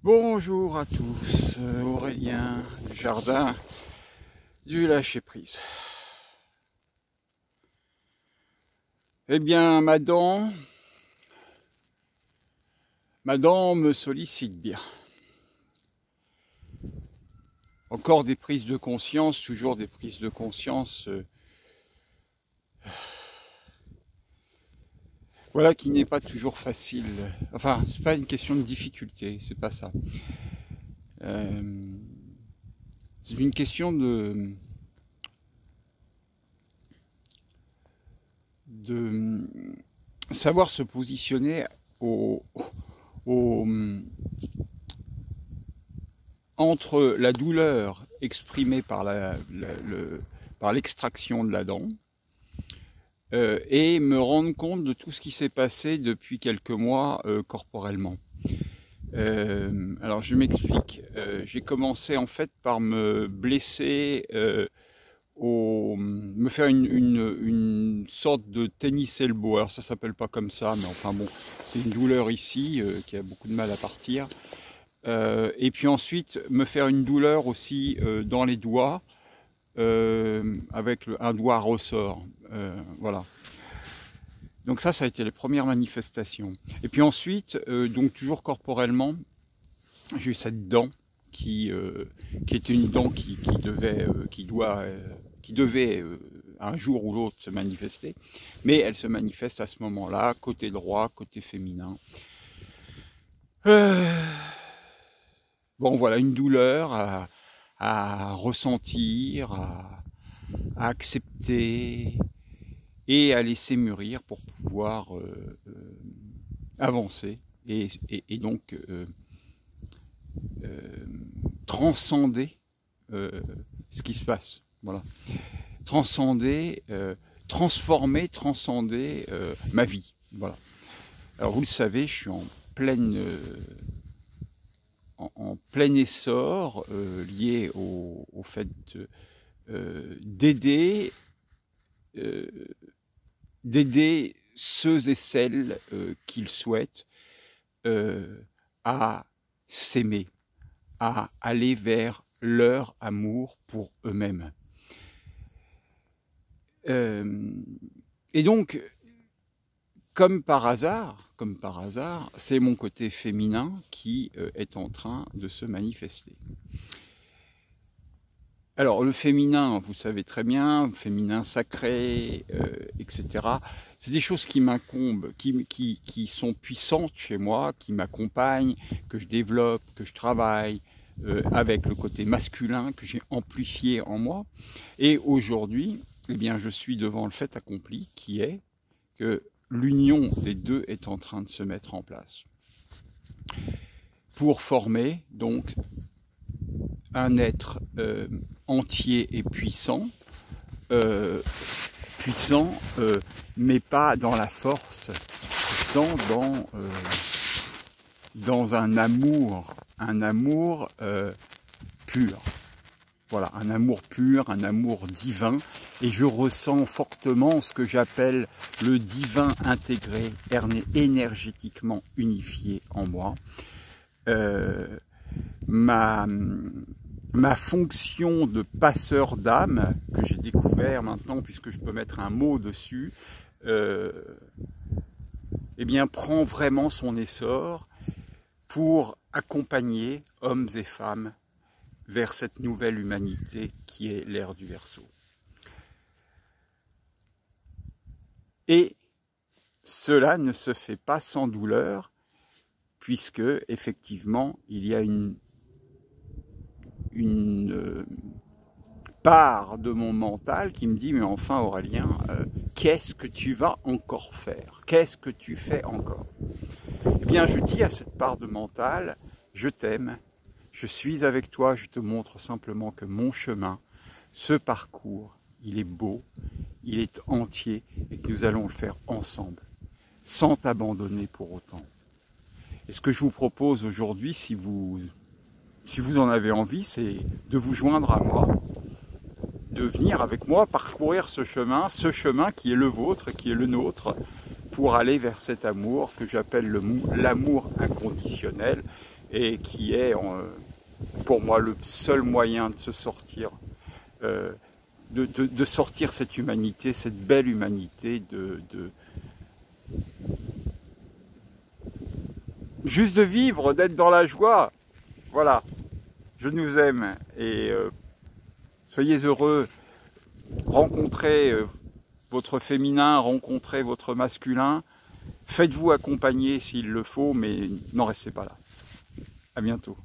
Bonjour à tous, Aurélien du jardin du lâcher prise. Eh bien, ma dent me sollicite bien. Encore des prises de conscience, toujours des prises de conscience. Voilà qui n'est pas toujours facile. Enfin, c'est pas une question de difficulté, c'est pas ça. C'est une question de savoir se positionner entre la douleur exprimée par l'extraction de la dent et me rendre compte de tout ce qui s'est passé depuis quelques mois corporellement. Alors je m'explique. J'ai commencé en fait par me blesser, me faire une sorte de tennis elbow. Alors ça s'appelle pas comme ça, mais enfin bon, c'est une douleur ici qui a beaucoup de mal à partir. Et puis ensuite me faire une douleur aussi dans les doigts avec un doigt ressort. Voilà. Donc ça a été les premières manifestations. Et puis ensuite, donc toujours corporellement, j'ai eu cette dent qui était une dent qui devait un jour ou l'autre se manifester, mais elle se manifeste à ce moment-là, côté droit, côté féminin. Bon voilà, une douleur à ressentir, à accepter et à laisser mûrir pour pouvoir avancer et donc transcender ce qui se passe. Voilà. Transcender, transformer, transcender ma vie. Voilà. Alors vous le savez, je suis en plein essor lié au fait d'aider ceux et celles qu'ils souhaitent à s'aimer, à aller vers leur amour pour eux-mêmes. Et donc, comme par hasard, c'est mon côté féminin qui est en train de se manifester. Alors le féminin, vous savez très bien, féminin sacré, etc. C'est des choses qui m'incombent, qui sont puissantes chez moi, qui m'accompagnent, que je développe, que je travaille, avec le côté masculin que j'ai amplifié en moi. Et aujourd'hui, eh bien, je suis devant le fait accompli qui est que l'union des deux est en train de se mettre en place pour former donc un être entier et puissant, mais pas dans la force, puissant dans un amour pur. Voilà, un amour pur, un amour divin, et je ressens fortement ce que j'appelle le divin intégré, énergétiquement unifié en moi. Ma fonction de passeur d'âme, que j'ai découvert maintenant, puisque je peux mettre un mot dessus, eh bien, prend vraiment son essor pour accompagner hommes et femmes vers cette nouvelle humanité qui est l'ère du Verseau. Et cela ne se fait pas sans douleur, puisque effectivement il y a une part de mon mental qui me dit mais enfin Aurélien, qu'est-ce que tu vas encore faire? Qu'est-ce que tu fais encore? Eh bien je dis à cette part de mental, je t'aime, je suis avec toi, je te montre simplement que mon chemin, ce parcours, il est beau, il est entier et que nous allons le faire ensemble, sans t'abandonner pour autant. Et ce que je vous propose aujourd'hui, si vous en avez envie, c'est de vous joindre à moi, de venir avec moi parcourir ce chemin qui est le vôtre, qui est le nôtre, pour aller vers cet amour que j'appelle l'amour inconditionnel et qui est pour moi le seul moyen de se sortir, de sortir cette humanité, cette belle humanité, juste de vivre, d'être dans la joie. Voilà, je nous aime et soyez heureux, rencontrez votre féminin, rencontrez votre masculin, faites-vous accompagner s'il le faut, mais n'en restez pas là. À bientôt.